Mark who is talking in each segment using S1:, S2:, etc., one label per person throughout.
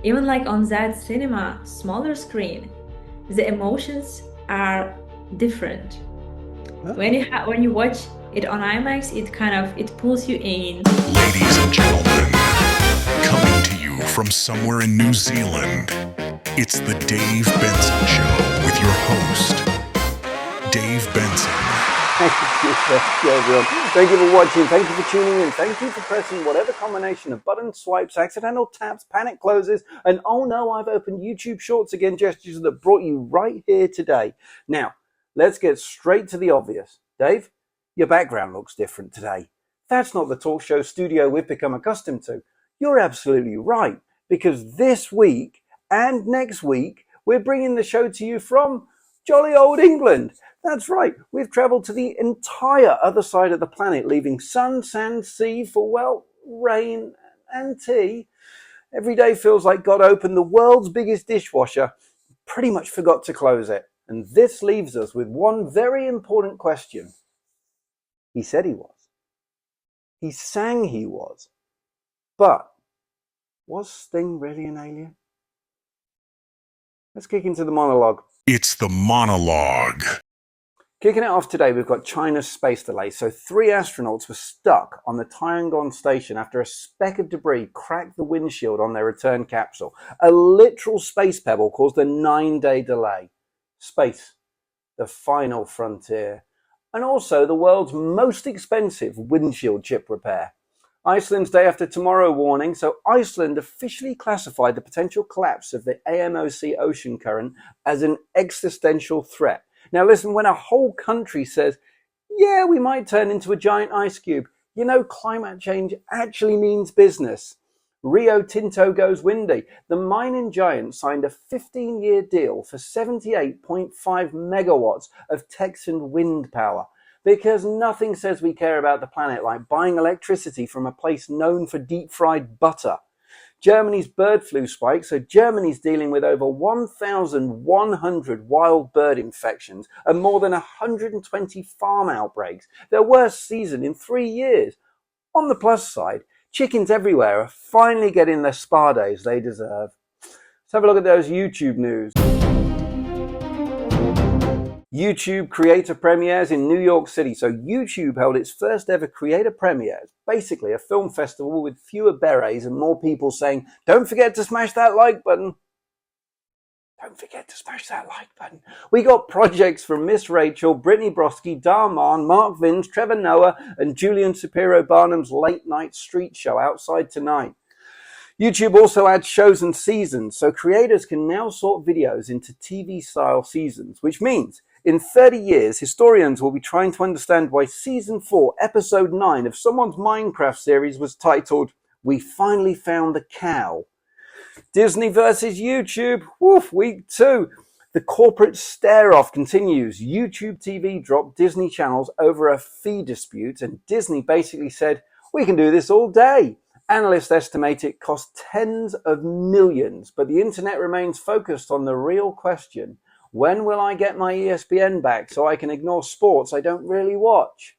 S1: Even like on that cinema smaller screen, the emotions are different.
S2: Huh?
S1: When you watch it on IMAX, it pulls you in.
S3: Ladies and gentlemen, coming to you from somewhere in New Zealand, it's the Dave Benson Show with your host, Dave Benson.
S2: Thank you, everyone. Thank you for watching. Thank you for tuning in. Thank you for pressing whatever combination of button swipes, accidental taps, panic closes, and oh no, I've opened YouTube Shorts again gestures that brought you right here today. Now, let's get straight to the obvious. Dave, your background looks different today. That's not the talk show studio we've become accustomed to. You're absolutely right, because this week and next week, we're bringing the show to you from jolly old England. That's right, we've travelled to the entire other side of the planet, leaving sun, sand, sea for, well, rain and tea. Every day feels like God opened the world's biggest dishwasher, pretty much forgot to close it. And this leaves us with one very important question. He said he was. He sang he was. But was Sting really an alien? Let's kick into the monologue.
S3: It's the monologue.
S2: Kicking it off today, we've got China's space delay. So 3 astronauts were stuck on the Tiangong station after a speck of debris cracked the windshield on their return capsule. A literal space pebble caused a 9-day delay. Space, the final frontier. And also the world's most expensive windshield chip repair. Iceland's day after tomorrow warning. So Iceland officially classified the potential collapse of the AMOC ocean current as an existential threat. Now listen, when a whole country says, yeah, we might turn into a giant ice cube, you know climate change actually means business. Rio Tinto goes windy. The mining giant signed a 15-year deal for 78.5 megawatts of Texan wind power. Because nothing says we care about the planet like buying electricity from a place known for deep-fried butter. Germany's bird flu spike, so Germany's dealing with over 1,100 wild bird infections and more than 120 farm outbreaks, their worst season in 3 years. On the plus side, chickens everywhere are finally getting their spa days they deserve. Let's have a look at those YouTube news. YouTube creator premieres in New York City. So YouTube held its first ever creator premiere. Basically a film festival with fewer berets and more people saying, don't forget to smash that like button. Don't forget to smash that like button. We got projects from Miss Rachel, Brittany Broski, Darman, Mark Vins, Trevor Noah, and Julian Shapiro Barnum's late night street show Outside Tonight. YouTube also adds shows and seasons, so creators can now sort videos into TV-style seasons, which means in 30 years, historians will be trying to understand why Season 4, Episode 9 of someone's Minecraft series was titled, We Finally Found the Cow. Disney versus YouTube, woof, week 2. The corporate stare-off continues. YouTube TV dropped Disney channels over a fee dispute, and Disney basically said, we can do this all day. Analysts estimate it cost tens of millions, but the internet remains focused on the real question. When will I get my ESPN back so I can ignore sports I don't really watch?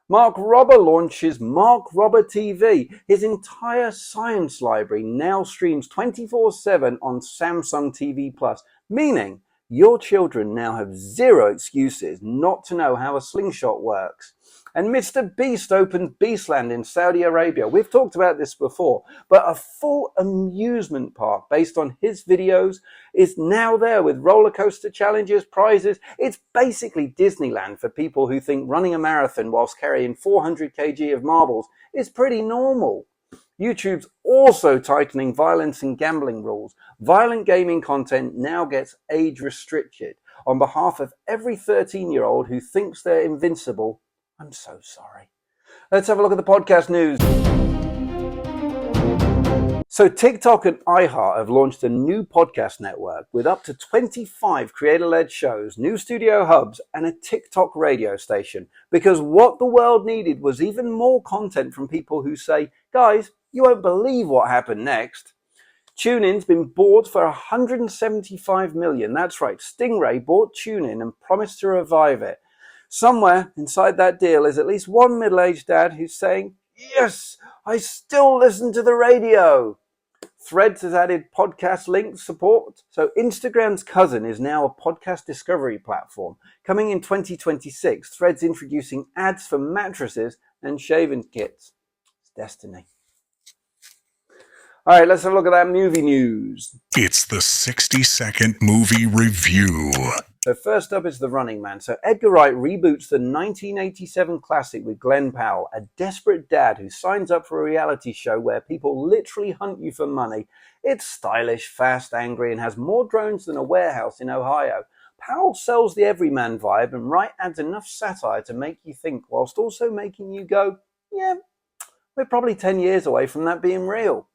S2: Mark Robber launches Mark Robber TV. His entire science library now streams 24/7 on Samsung TV Plus, meaning your children now have zero excuses not to know how a slingshot works. And Mr. Beast opens Beastland in Saudi Arabia. We've talked about this before, but a full amusement park based on his videos is now there with roller coaster challenges, prizes. It's basically Disneyland for people who think running a marathon whilst carrying 400 kg of marbles is pretty normal. YouTube's also tightening violence and gambling rules. Violent gaming content now gets age restricted. On behalf of every 13-year-old who thinks they're invincible, I'm so sorry. Let's have a look at the podcast news. So TikTok and iHeart have launched a new podcast network with up to 25 creator-led shows, new studio hubs, and a TikTok radio station. Because what the world needed was even more content from people who say, guys, you won't believe what happened next. TuneIn's been bought for $175 million. That's right, Stingray bought TuneIn and promised to revive it. Somewhere inside that deal is at least one middle-aged dad who's saying, yes, I still listen to the radio. Threads has added podcast link support. So Instagram's cousin is now a podcast discovery platform. Coming in 2026, Threads introducing ads for mattresses and shaving kits. It's destiny. All right, let's have a look at that movie news.
S3: It's the 60-second movie review.
S2: So first up is The Running Man. So Edgar Wright reboots the 1987 classic with Glenn Powell, a desperate dad who signs up for a reality show where people literally hunt you for money. It's stylish, fast, angry, and has more drones than a warehouse in Ohio. Powell sells the everyman vibe, and Wright adds enough satire to make you think, whilst also making you go, yeah, we're probably 10 years away from that being real.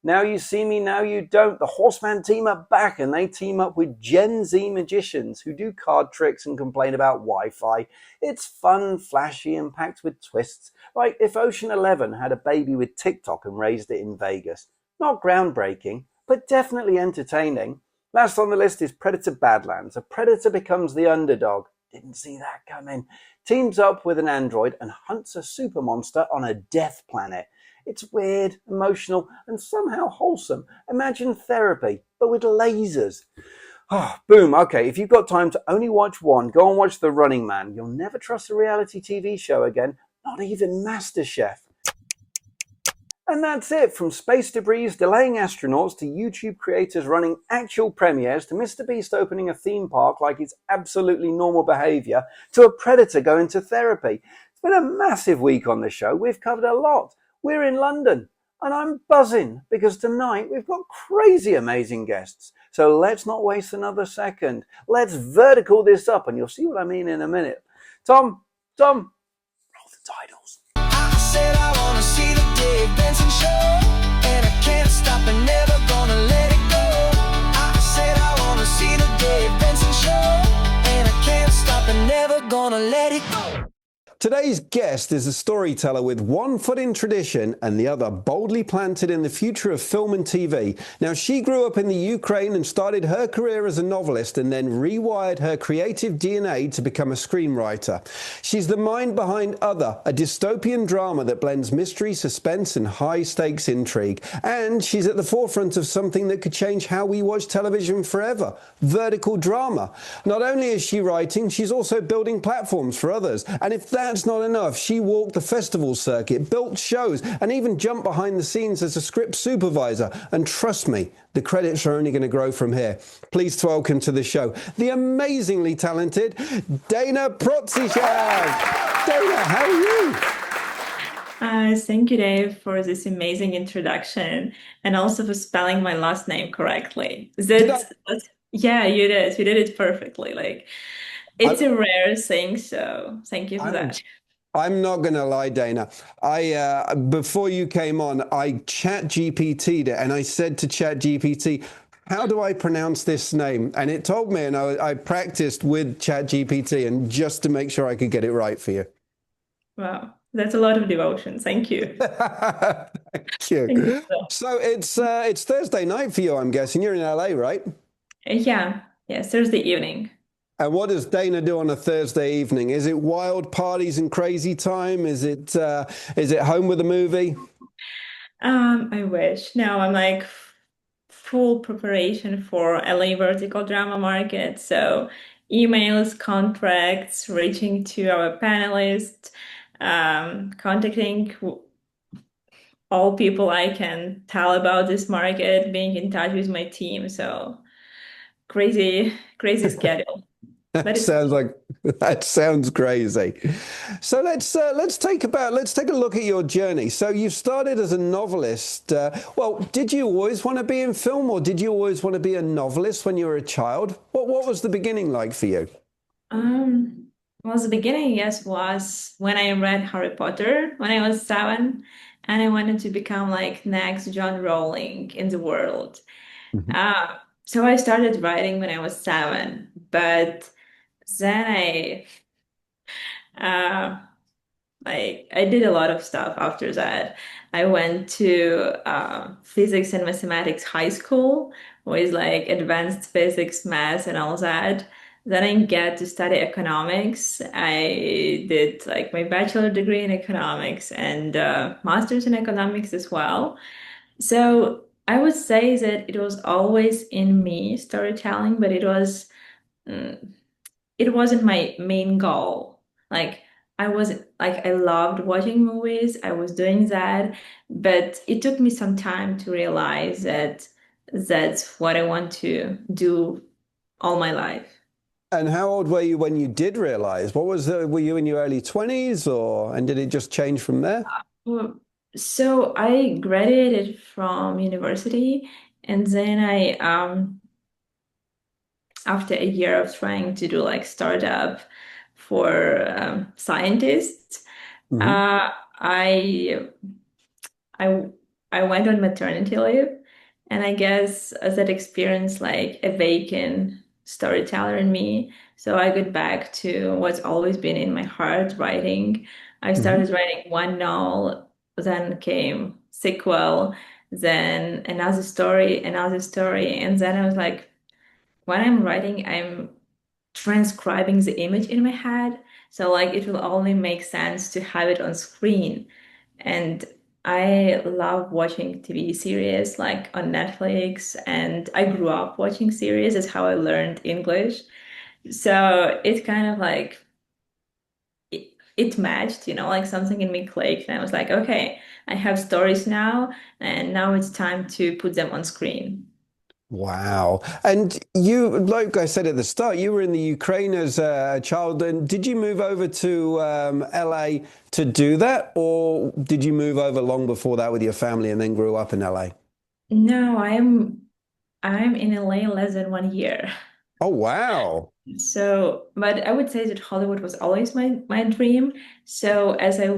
S2: Now You See Me, Now You Don't. The Horseman team up back, and they team up with Gen Z magicians who do card tricks and complain about Wi-Fi. It's fun, flashy, and packed with twists, like if Ocean 11 had a baby with TikTok and raised it in Vegas. Not groundbreaking, but definitely entertaining. Last on the list is Predator Badlands. A predator becomes the underdog. Didn't see that coming. Teams up with an android and hunts a super monster on a death planet. It's weird, emotional, and somehow wholesome. Imagine therapy, but with lasers. Oh, boom. Okay, if you've got time to only watch one, go and watch The Running Man. You'll never trust a reality TV show again, not even MasterChef. And that's it. From space debris delaying astronauts to YouTube creators running actual premieres to Mr. Beast opening a theme park like it's absolutely normal behavior to a predator going to therapy. It's been a massive week on the show. We've covered a lot. We're in London, and I'm buzzing because tonight we've got crazy amazing guests. So let's not waste another second. Let's vertical this up, and you'll see what I mean in a minute. Tom, roll the titles.
S4: I said I want to see the Dave Benson Show, and I can't stop and never gonna let it go. I said I want to see the Dave Benson Show, and I can't stop and never gonna let it go.
S5: Today's guest is a storyteller with one foot in tradition and the other boldly planted in the future of film and TV. Now, she grew up in the Ukraine and started her career as a novelist and then rewired her creative DNA to become a screenwriter. She's the mind behind Other, a dystopian drama that blends mystery, suspense, and high-stakes intrigue. And she's at the forefront of something that could change how we watch television forever, vertical drama. Not only is she writing, she's also building platforms for others. And if that's not enough, she walked the festival circuit, built shows, and even jumped behind the scenes as a script supervisor. And trust me, the credits are only going to grow from here. Please welcome to the show the amazingly talented Dana Protsyshak. Dana, how are you?
S1: Thank you, Dave, for this amazing introduction and also for spelling my last name correctly. Yeah, you did. You did it perfectly. It's a rare thing, so thank you for that.
S5: I'm not going to lie, Dana. Before you came on, I chat GPT'd it, and I said to chat GPT, how do I pronounce this name? And it told me, and I practiced with chat GPT, and just to make sure I could get it right for you.
S1: Wow, that's a lot of devotion. Thank you.
S5: Thank you. Thank you. So it's Thursday night for you, I'm guessing. You're in LA, right?
S1: Yeah, Thursday evening.
S5: And what does Dana do on a Thursday evening? Is it wild parties and crazy time? Is it home with a movie?
S1: I wish. No, I'm full preparation for LA vertical drama market. So emails, contracts, reaching to our panelists, contacting all people I can tell about this market, being in touch with my team. So crazy schedule.
S5: That sounds crazy. So let's take a look at your journey. So you started as a novelist. Did you always want to be in film, or did you always want to be a novelist when you were a child? What was the beginning like for you?
S1: Well, the beginning, yes, was when I read Harry Potter when I was 7, and I wanted to become like next John Rowling in the world. Mm-hmm. So I started writing when I was 7, but then I did a lot of stuff after that. I went to physics and mathematics high school with advanced physics, math, and all that. Then I get to study economics. I did my bachelor degree in economics and master's in economics as well. So I would say that it was always in me, storytelling, but mm, it wasn't my main goal. Like I was like I loved watching movies. I was doing that, but it took me some time to realize that that's what I want to do all my life.
S5: And how old were you when you did realize? Were you in your early 20s and did it just change from there?
S1: Well, so I graduated from university, and then I after a year of trying to do like startup for scientists,
S5: Hmm.
S1: uh, I I I went on maternity leave, and I guess as that experience like awakened storyteller in me. So I got back to what's always been in my heart, writing. I
S5: Hmm.
S1: started writing one novel, then came sequel, then another story, and then I was like, when I'm writing, I'm transcribing the image in my head. So like it will only make sense to have it on screen. And I love watching TV series like on Netflix, and I grew up watching series. That's how I learned English. So it kind of like it matched, like something in me clicked, and I was like, okay, I have stories now, and now it's time to put them on screen.
S5: Wow. And you, like I said at the start, you were in the Ukraine as a child. And did you move over to LA to do that? Or did you move over long before that with your family and then grew up in LA?
S1: No, I'm in LA less than 1 year.
S5: Oh, wow.
S1: So, but I would say that Hollywood was always my dream. So, as I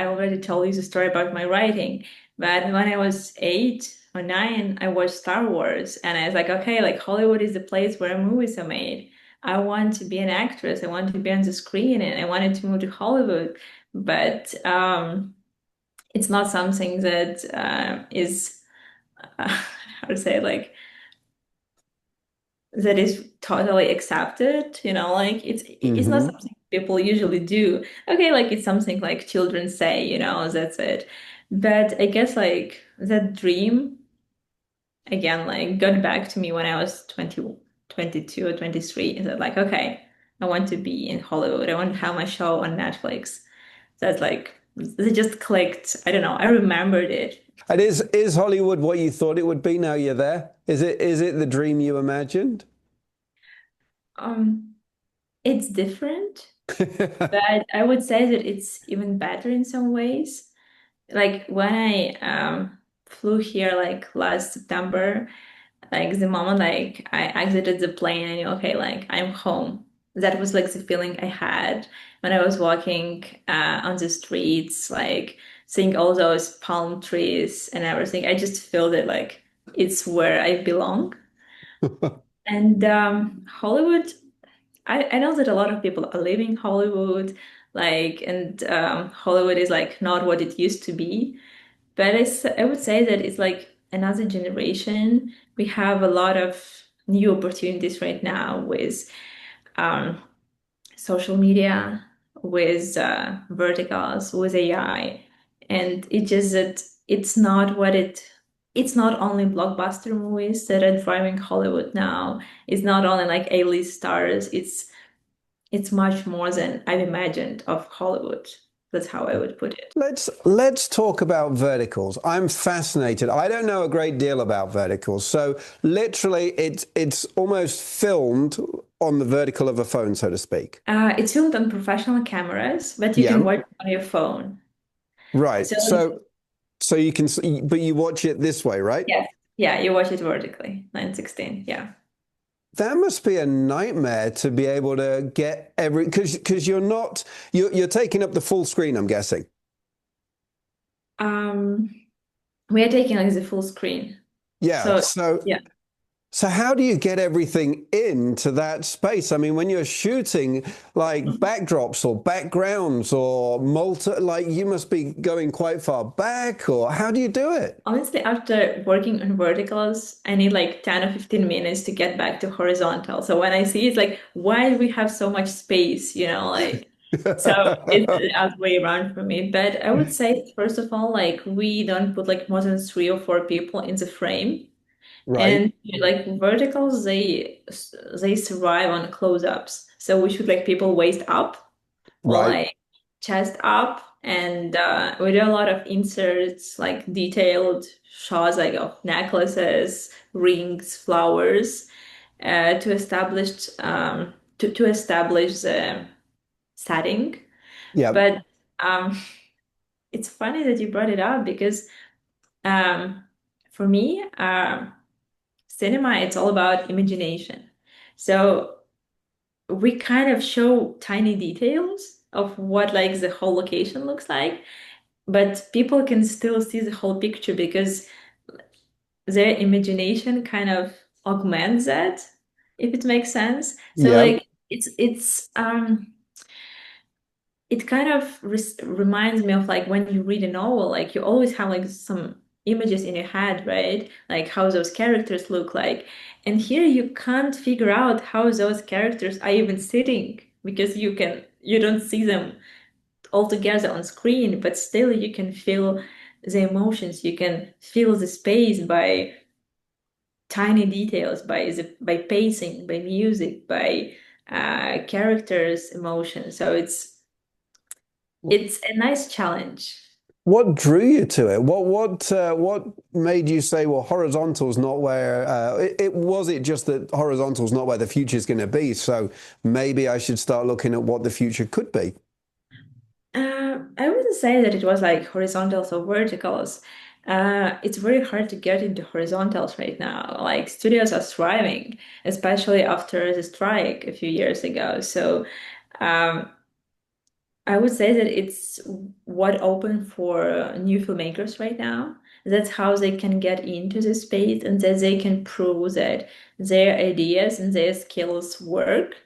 S1: already told you the story about my writing. But when I was 8 or 9, I watched Star Wars, and I was like, okay, like Hollywood is the place where movies are made. I want to be an actress. I want to be on the screen, and I wanted to move to Hollywood. But it's not something that is how to say like that is totally accepted, like it's not
S5: Hmm.
S1: something people usually do. Okay, like it's something like children say, that's it. But I guess like that dream again like got back to me when I was 20, 22 or 23. Is that like, okay, I want to be in Hollywood. I want to have my show on Netflix. That's like it just clicked. I don't know. I remembered it.
S5: And is Hollywood what you thought it would be now you're there? Is it the dream you imagined?
S1: Um, it's different, but I would say that it's even better in some ways. Like when I flew here like last September, like the moment like I exited the plane, I knew, okay, like I'm home. That was like the feeling I had when I was walking on the streets, like seeing all those palm trees and everything. I just feel that like it's where I belong. And Hollywood, I know that a lot of people are leaving Hollywood, like, and Hollywood is like not what it used to be. But I would say that it's like another generation. We have a lot of new opportunities right now with um, social media, with verticals, with AI. And it just that it's not only blockbuster movies that are driving Hollywood now. It's not only like A-list stars. It's much more than I've imagined of Hollywood. That's how I would put it.
S5: Let's talk about verticals. I'm fascinated. I don't know a great deal about verticals. So literally it's almost filmed on the vertical of a phone, so to speak.
S1: It's filmed on professional cameras, but you can
S5: Yeah.
S1: watch it on your phone.
S5: Right.
S1: So
S5: So you can, but you watch it this way, right?
S1: yes, yeah, you watch it vertically, 916. Yeah.
S5: That must be a nightmare to be able to get because you're taking up the full screen, I'm guessing.
S1: Um, we are taking like the full screen.
S5: Yeah.
S1: So
S5: So
S1: yeah.
S5: so how do you get everything into that space? I mean, when you're shooting like backdrops or backgrounds or like you must be going quite far back, or how do you do it?
S1: Honestly, after working on verticals, I need like 10 or 15 minutes to get back to horizontal. So when I see it's like, why do we have so much space? Like So it's the other way around for me. But I would say, first of all, like we don't put like more than 3 or 4 people in the frame.
S5: Right,
S1: And like verticals, they survive on close-ups. So we should like people waist up or
S5: right.
S1: like chest up, and we do a lot of inserts, like detailed shots like of necklaces, rings, flowers, to establish the setting.
S5: Yeah,
S1: But um, it's funny that you brought it up because um, for me, cinema, it's all about imagination. So we kind of show tiny details of what like the whole location looks like, but people can still see the whole picture because their imagination kind of augments that, if it makes sense. So
S5: yeah.
S1: like it kind of reminds me of like when you read a novel, like you always have like some images in your head, right? Like how those characters look like. And here you can't figure out how those characters are even sitting because you don't see them all together on screen, but still you can feel the emotions, you can feel the space by tiny details, by pacing, by music, by characters' emotions. So it's a nice challenge.
S5: What drew you to it? What made you say, well, horizontal's not where it was it just that horizontal's not where the future is going to be, so maybe I should start looking at what the future could be.
S1: I wouldn't say that it was like horizontals or verticals. It's very hard to get into horizontals right now. Like studios are thriving, especially after the strike a few years ago. So um, I would say that it's what open for new filmmakers right now. That's how they can get into the space and that they can prove that their ideas and their skills work.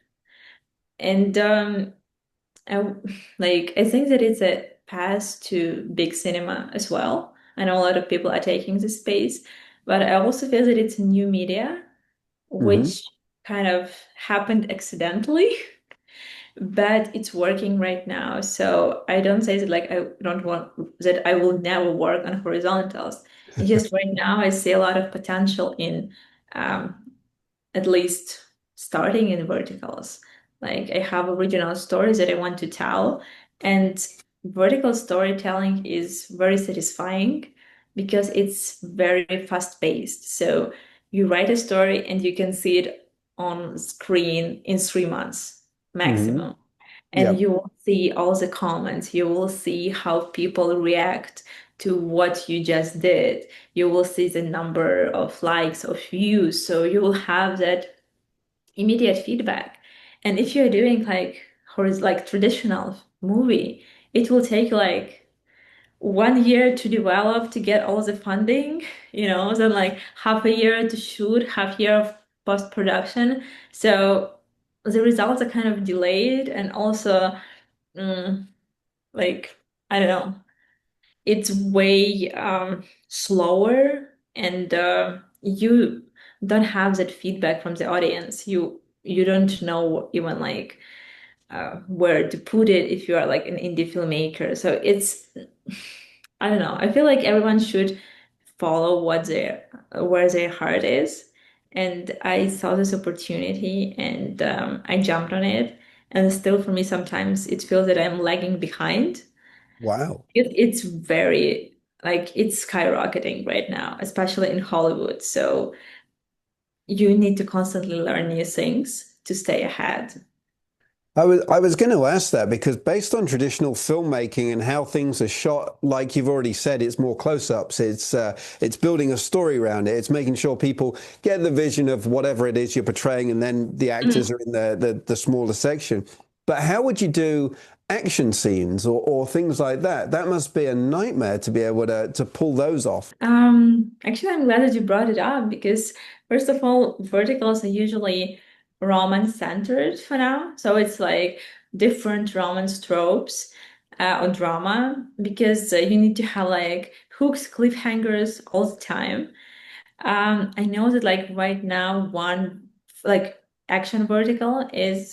S1: And I, I think that it's a path to big cinema as well. I know a lot of people are taking this space, but I also feel that it's new media,
S5: Hmm.
S1: which kind of happened accidentally, but it's working right now. So I don't say that like I don't want that I will never work on horizontals. It's just right now I see a lot of potential in um, at least starting in verticals. Like I have original stories that I want to tell, and vertical storytelling is very satisfying because it's very fast paced. So you write a story and you can see it on screen in 3 months
S5: Hmm.
S1: maximum. And
S5: Yeah.
S1: you will see all the comments, you will see how people react to what you just did. You will see the number of likes, of views. So you will have that immediate feedback. And if you're doing like traditional movie, it will take like 1 year to develop to get all the funding, then like half a year to shoot, half year of post-production. So the results are kind of delayed and also mm, like I don't know, it's way slower and you don't have that feedback from the audience. You don't know even like where to put it if you are like an indie filmmaker. So it's I don't know. I feel like everyone should follow where their heart is. And I saw this opportunity and I jumped on it. And still for me sometimes it feels that I'm lagging behind.
S5: Wow.
S1: It's very like it's skyrocketing right now, especially in Hollywood. So you need to constantly learn new things to stay ahead.
S5: I was going to ask that because based on traditional filmmaking and how things are shot, like you've already said, it's more close-ups. It's building a story around it. It's making sure people get the vision of whatever it is you're portraying, and then the actors
S1: Mm.
S5: are in the smaller section. But how would you do action scenes or things like that? That must be a nightmare to be able to pull those off.
S1: Actually, I'm glad that you brought it up because, first of all, verticals are usually romance centered for now. So it's like different romance tropes or drama because you need to have like hooks, cliffhangers all the time. I know that right now, one like action vertical is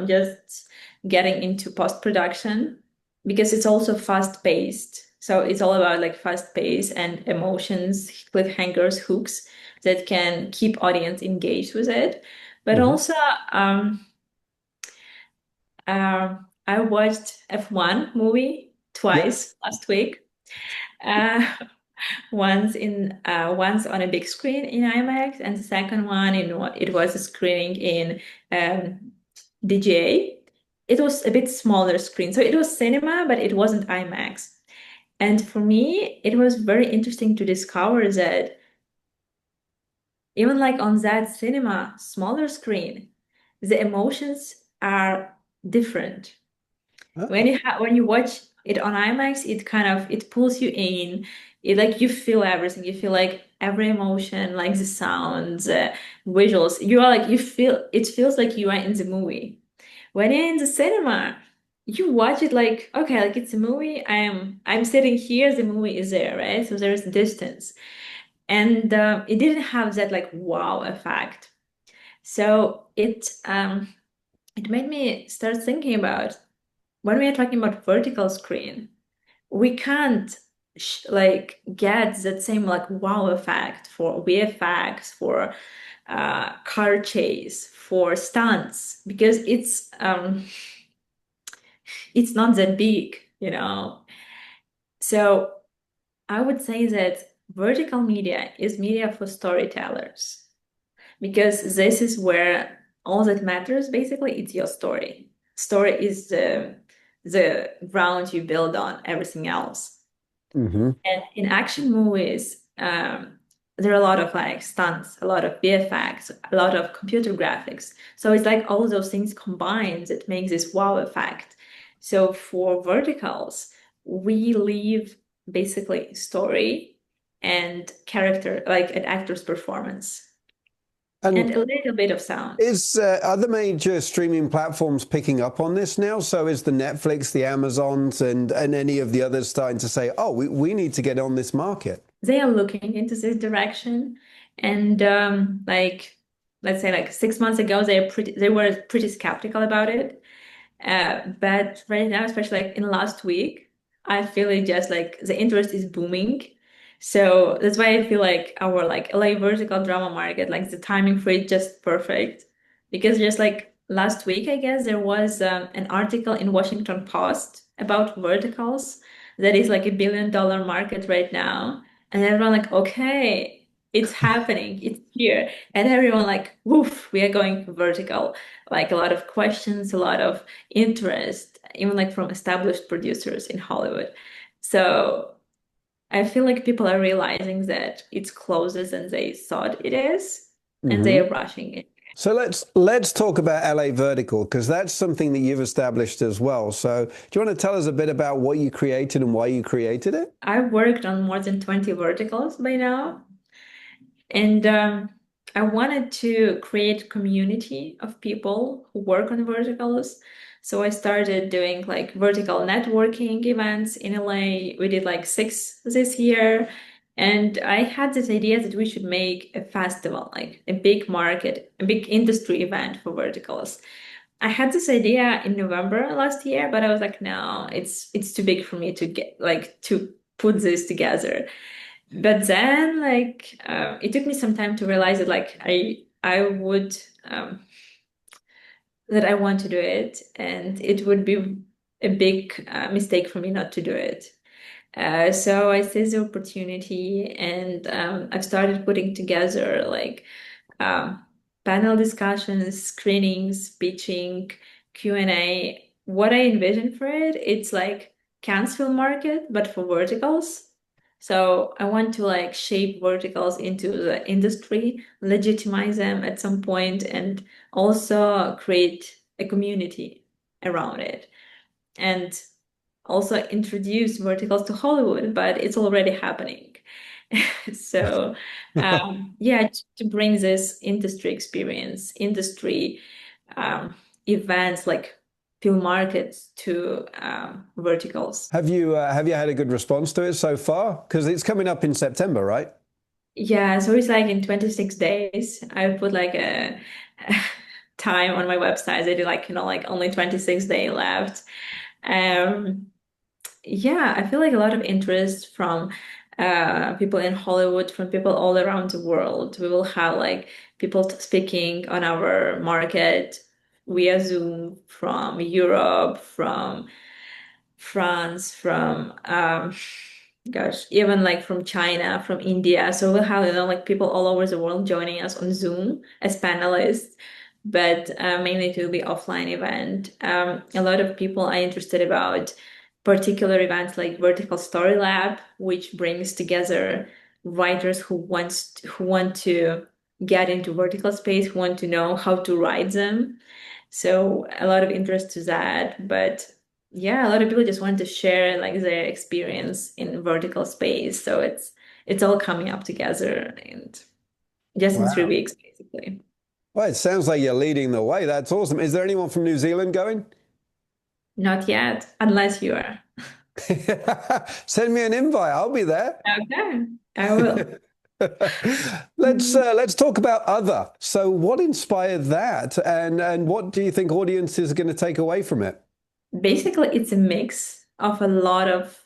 S1: just getting into post-production because it's also fast-paced. So it's all about like fast pace and emotions, cliffhangers, hooks that can keep audience engaged with it. But
S5: Hmm.
S1: also, um, I watched F1 movie
S5: Yep.
S1: twice last week. Uh, once on a big screen in IMAX, and the second one it was a screening in DGA. It was a bit smaller screen, so it was cinema, but it wasn't IMAX. And for me, it was very interesting to discover that even like on that cinema, smaller screen, the emotions are different.
S5: Oh.
S1: When you watch it on IMAX, it kind of it pulls you in. It like you feel everything. You feel like every emotion, like the sounds, visuals. You are like you feel it feels like you are in the movie. When you're in the cinema, you watch it like okay, like it's a movie. I'm sitting here, the movie is there, right? So there's distance, and it didn't have that like wow effect. So it made me start thinking about when we are talking about vertical screen, we can't like get that same like wow effect for VFX, for car chase, for stunts because it's not that big, you know. So I would say that vertical media is media for storytellers because this is where all that matters basically it's your story. Story is the ground you build on everything else.
S5: Hmm.
S1: And in action movies, there are a lot of like stunts, a lot of VFX, a lot of computer graphics. So it's like all those things combined that makes this wow effect. So for verticals, we leave basically story and character, like an actor's performance, and
S5: And
S1: a little bit of sound.
S5: is other major streaming platforms picking up on this now? So is the Netflix, the Amazons, and any of the others starting to say, oh, we need to get on this market?
S1: They are looking into this direction, and like let's say like 6 months ago, they were pretty skeptical about it. But right now, especially like in last week, I feel it just like the interest is booming. So that's why I feel like our like LA vertical drama market, like the timing for it just perfect. Because just like last week, I guess there was an article in Washington Post about verticals that is like $1 billion market right now. And everyone like, okay, it's happening, it's here. And everyone like, woof, we are going vertical. Like a lot of questions, a lot of interest, even like from established producers in Hollywood. So I feel like people are realizing that it's closer than they thought it is, and they
S5: Hmm.
S1: are rushing it.
S5: So let's talk about LA Vertical because that's something that you've established as well. So do you want to tell us a bit about what you created and why you created it?
S1: I've worked on more than 20 verticals by now, and I wanted to create community of people who work on verticals. So I started doing like vertical networking events in LA. We did like 6 this year. And I had this idea that we should make a festival, like a big market, a big industry event for verticals. I had this idea in November last year, but I was like, no, it's too big for me to get like to put this together. But then like it took me some time to realize that like I would that I want to do it, and it would be a big mistake for me not to do it. So I seized the opportunity, and I've started putting together like um, panel discussions, screenings, pitching, Q&A. What I envision for it, it's like Cannes film market, but for verticals. So I want to like shape verticals into the industry, legitimize them at some point, and also create a community around it. And also introduce verticals to Hollywood, but it's already happening. So, yeah, to bring this industry experience, industry um, events like film markets to verticals.
S5: Have you had a good response to it so far? Because it's coming up in September, right?
S1: Yeah, so it's like in 26 days, I put like a time on my website. They did like, like only 26 days left. Um, yeah, I feel like a lot of interest from people in Hollywood, from people all around the world. We will have like people speaking on our market via Zoom from Europe, from France, from gosh, even like from China, from India. So we'll have, like people all over the world joining us on Zoom as panelists, but mainly it will be offline event. A lot of people are interested about particular events like Vertical Story Lab, which brings together writers who want to get into vertical space, who want to know how to write them. So a lot of interest to that, but yeah, a lot of people just want to share like their experience in vertical space. So it's all coming up together and just in three
S5: Wow.
S1: weeks, basically.
S5: Well, it sounds like you're leading the way. That's awesome. Is there anyone from New Zealand going?
S1: Not yet, unless you are.
S5: Send me an invite. I'll be there.
S1: Okay, I will.
S5: Let's talk about Other. So, what inspired that, and what do you think audiences are going to take away from it?
S1: Basically, it's a mix of a lot of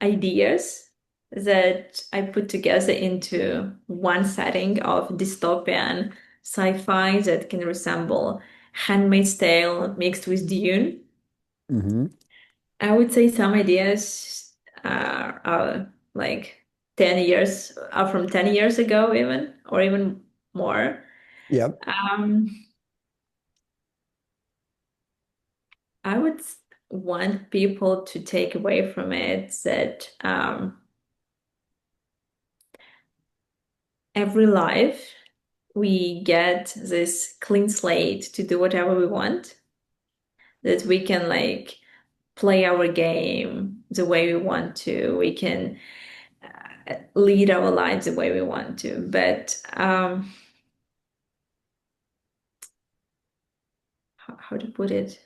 S1: ideas that I put together into one setting of dystopian sci-fi that can resemble Handmaid's Tale mixed with Dune.
S5: Hmm.
S1: I would say some ideas are like 10 years, are from 10 years ago even, or even more.
S5: Yep.
S1: Um, I would want people to take away from it that every life we get this clean slate to do whatever we want, that we can like play our game the way we want to, we can lead our lives the way we want to. But how to put it?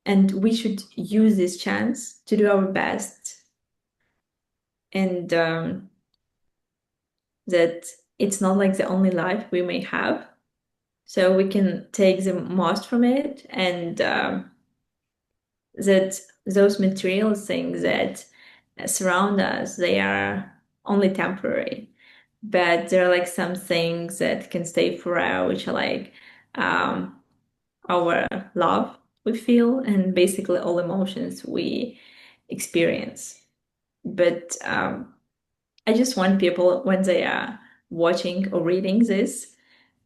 S1: And we should use this chance to do our best, and that it's not like the only life we may have. So we can take the most from it, and that those material things that surround us, they are only temporary. But there are like some things that can stay forever, which are like um, our love we feel and basically all emotions we experience. But I just want people when they are watching or reading this,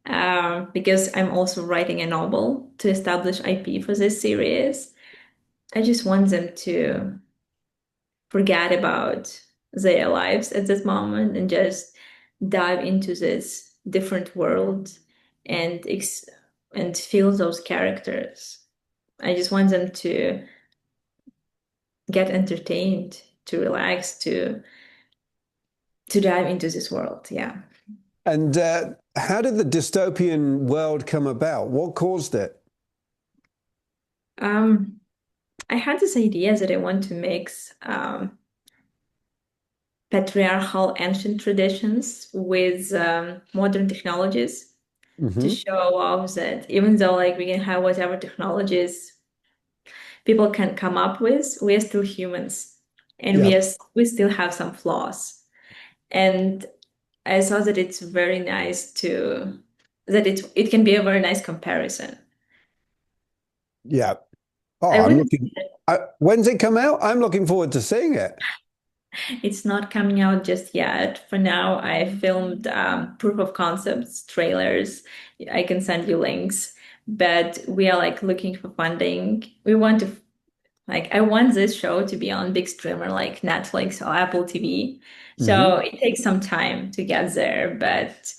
S1: because I'm also writing a novel to establish IP for this series. I just want them to forget about their lives at this moment and just dive into this different world and and feel those characters. I just want them to get entertained, to relax, to dive into this world. Yeah.
S5: And how did the dystopian world come about? What caused it?
S1: Um, I had this idea that I want to mix patriarchal ancient traditions with modern technologies to
S5: Hmm.
S1: show off that even though like we can have whatever technologies people can come up with, we are still humans and
S5: Yeah.
S1: we still have some flaws. And I thought that it's very nice to that it can be a very nice comparison.
S5: Yeah. Oh,
S1: I
S5: I'm
S1: wouldn't
S5: looking. When's it come out? I'm looking forward to seeing it.
S1: It's not coming out just yet. For now, I filmed proof of concepts, trailers. I can send you links, but we are like looking for funding. We want to like I want this show to be on big streamer like Netflix or Apple TV. So
S5: Hmm.
S1: it takes some time to get there, but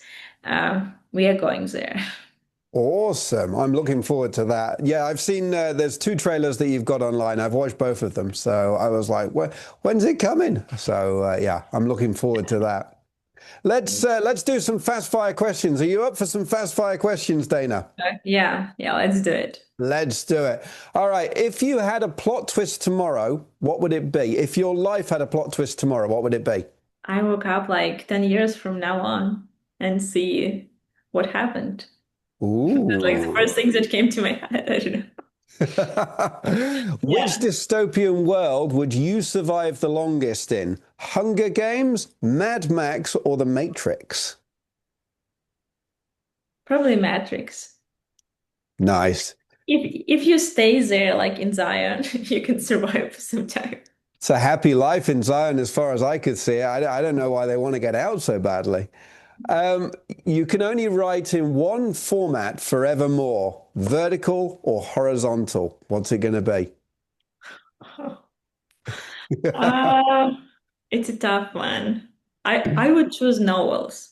S1: we are going there.
S5: Awesome. I'm looking forward to that. Yeah, I've seen there's two trailers that you've got online. I've watched both of them. So I was like, when's it coming? So yeah, I'm looking forward to that. Let's do some fast fire questions. Are you up for some fast fire questions, Dana?
S1: Yeah, yeah, let's do it.
S5: Let's do it. All right. If you had a plot twist tomorrow, what would it be? If your life had a plot twist tomorrow, what would it be?
S1: I woke up like 10 years from now on. and see what happened. That's like the
S5: Ooh.
S1: first things that came to my head. I don't know.
S5: Which
S1: Yeah,
S5: dystopian world would you survive the longest in? Hunger Games, Mad Max, or The Matrix?
S1: probably Matrix.
S5: Nice.
S1: If you stay there, like in Zion, you can survive some time.
S5: It's a happy life in Zion as far as I could see. I don't know why they want to get out so badly. Um, you can only write in one format forevermore, vertical or horizontal. What's it going to be?
S1: Uh, it's a tough one. I would choose novels.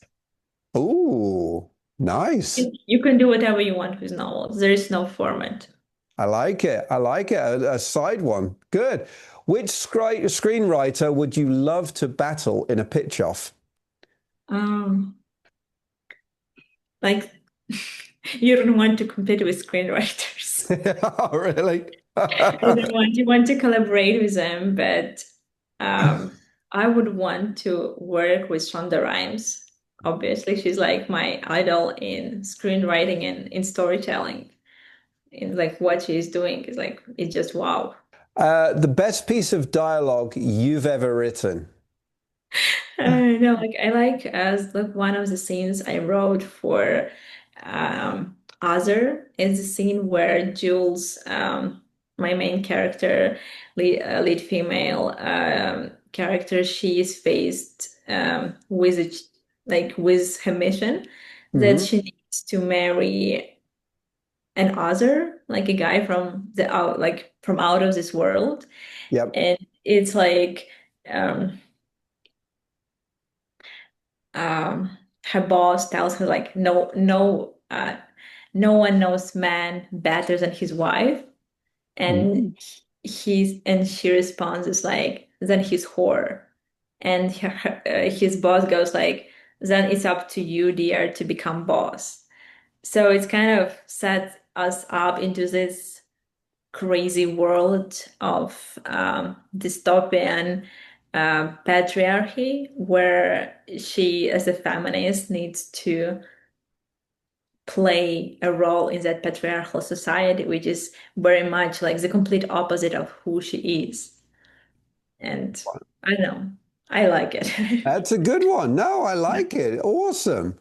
S5: Ooh, nice.
S1: You can do whatever you want with novels. There is no format.
S5: I like it. I like it. A side one. Good. Which screenwriter would you love to battle in a pitch off?
S1: Um, like you don't want to compete with screenwriters.
S5: Oh, really?
S1: You don't want you want to collaborate with them, but I would want to work with Shonda Rhimes. Obviously, she's like my idol in screenwriting and in storytelling. In like what she's doing is like it's just wow.
S5: The best piece of dialogue you've ever written.
S1: No, like I like as like one of the scenes I wrote for Other is the scene where Jules, my main character, lead female character, she is faced with like with her mission that
S5: Hmm.
S1: she needs to marry an other, like a guy from the out, like from out of this world,
S5: Yep.
S1: and it's like. Um, Her boss tells her like no one knows man better than his wife, and
S5: Mm.
S1: she responds is like then he's whore, and his boss goes like then it's up to you dear to become boss. So it's kind of sets us up into this crazy world of dystopian patriarchy where she, as a feminist, needs to play a role in that patriarchal society, which is very much like the complete opposite of who she is. And I don't know, I like it.
S5: That's a good one. No, I like it. Awesome.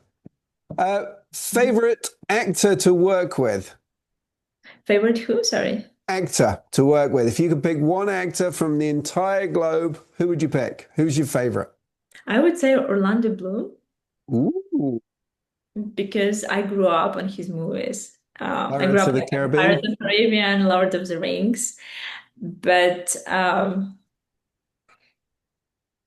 S5: Favorite actor to work with?
S1: Favorite who? Sorry.
S5: Actor to work with. If you could pick one actor from the entire globe, who would you pick? Who's your favorite?
S1: I would say Orlando Bloom
S5: Ooh,
S1: because I grew up on his movies. I grew
S5: Pirates
S1: up
S5: of the
S1: like on Pirates
S5: Caribbean.
S1: of the Caribbean, Lord of the Rings, but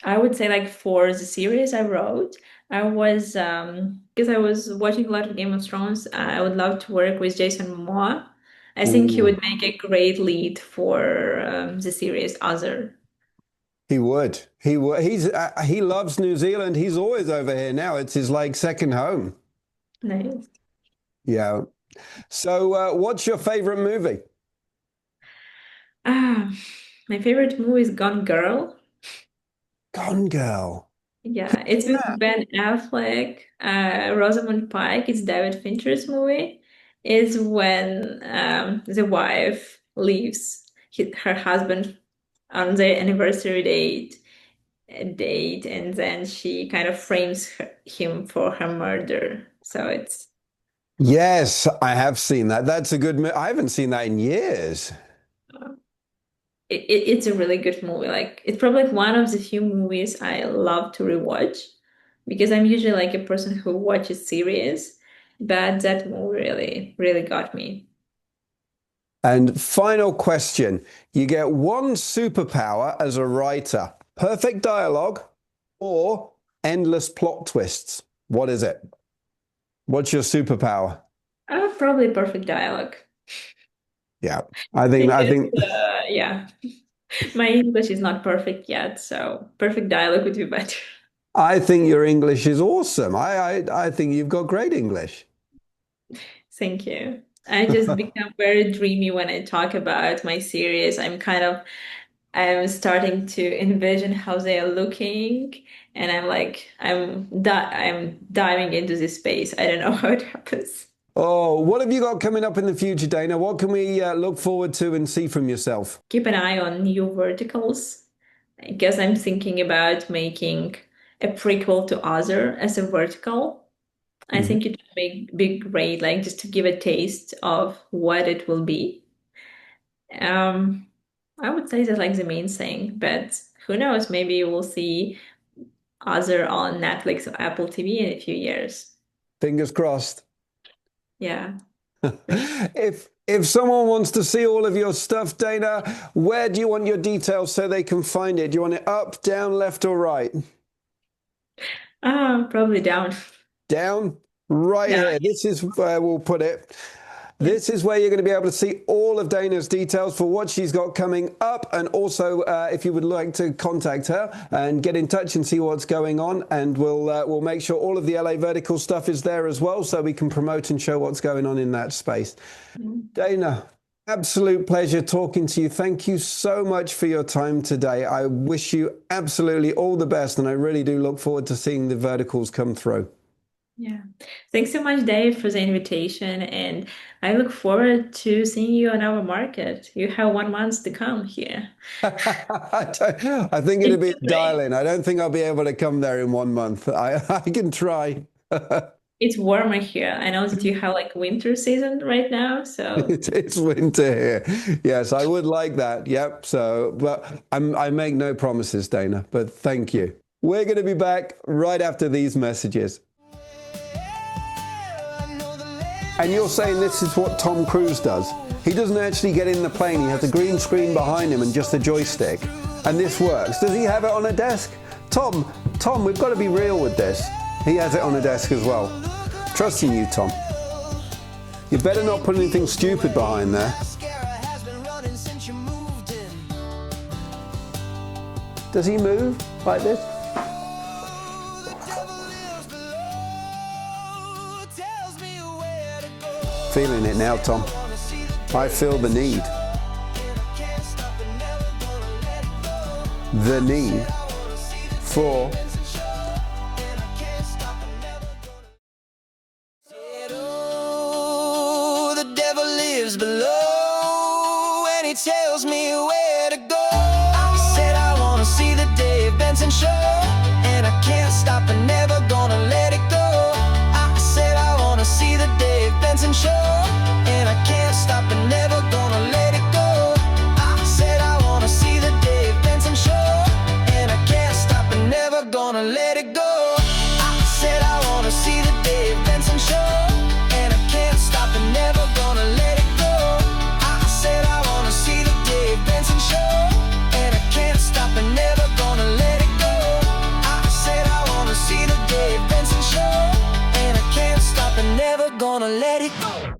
S1: I would say like for the series I wrote, I was because I was watching a lot of Game of Thrones. I would love to work with Jason Momoa. I think he
S5: Ooh,
S1: would make a great lead for the series Other.
S5: he would. He would. He loves New Zealand. He's always over here now. It's his like second home.
S1: Nice.
S5: Yeah. So, what's your favorite movie?
S1: Ah, my favorite movie is Gone Girl.
S5: Gone Girl.
S1: Yeah, it's with
S5: Yeah.
S1: Ben Affleck, Rosamund Pike. It's David Fincher's movie. It's when the wife leaves her husband on their anniversary date, and then she kind of frames him for her murder. So
S5: Yes, I have seen that. That's a good. I haven't seen that in years.
S1: it's a really good movie. Like it's probably like one of the few movies I love to rewatch because I'm usually like a person who watches series, but that movie really got me.
S5: And final question. You get one superpower as a writer, perfect dialogue or endless plot twists. What is it? What's your superpower?
S1: Probably perfect dialogue
S5: Yeah, I think
S1: because yeah, my English is not perfect yet, so perfect dialogue would be better.
S5: I think your English is awesome. I think you've got great English.
S1: Thank you. I just become very dreamy when I talk about my series. I'm kind of I'm starting to envision how they are looking, and I'm diving into this space. I don't know how it happens.
S5: Oh, what have you got coming up in the future, Dana? What can we look forward to and see from yourself?
S1: Keep an eye on new verticals. I guess I'm thinking about making a prequel to Other as a vertical. I
S5: Mhm.
S1: think it would be great, like just to give a taste of what it will be. Um, I would say that's like the main thing, but who knows? Maybe we'll see Other on Netflix or Apple TV in a few years.
S5: Fingers crossed.
S1: Yeah.
S5: If someone wants to see all of your stuff, Dana, where do you want your details so they can find it? Do you want it up, down, left, or right?
S1: Probably down.
S5: Down, right
S1: Down.
S5: here. This is where we'll put it.
S1: Yeah.
S5: This is where you're going to be able to see all of Dana's details for what she's got coming up. And also, if you would like to contact her and get in touch and see what's going on, and we'll make sure all of the LA Vertical stuff is there as well, so we can promote and show what's going on in that space. Dana, absolute pleasure talking to you. Thank you so much for your time today. I wish you absolutely all the best, and I really do look forward to seeing the verticals come through.
S1: Yeah. Thanks so much, Dave, for the invitation, and I look forward to seeing you on our market. You have 1 month to come here.
S5: I think it'll be a dial-in. I don't think I'll be able to come there in 1 month. I can try.
S1: It's warmer here. I know that you have like winter season right now, so
S5: It's winter here. Yes, I would like that. Yep. So, but I make no promises, Dana, but thank you. We're going to be back right after these messages. And you're saying this is what Tom Cruise does. He doesn't actually get in the plane. He has a green screen behind him and just a joystick. And this works. Does he have it on a desk? Tom, we've got to be real with this. He has it on a desk as well. Trusting you, Tom. You better not put anything stupid behind there. Does he move like this? Feeling it now, Tom. I feel the need. The need for
S4: The devil lives below and he tells me where to go. I said I wanna see the Dave Benson Show, and I can't stop and never gonna let it go. I said I wanna see the Dave Benson Show, and I can't stop and never gonna let it go. I said I wanna see the Dave Benson Show, and I can't stop and never gonna let it go. I said I wanna see the Dave Benson Show, and I can't stop and never gonna let it go. I said I wanna see the Dave Benson Show, and I can't stop and never gonna let it go. I said I wanna see the Dave Benson Show, and I can't stop and never gonna let it go.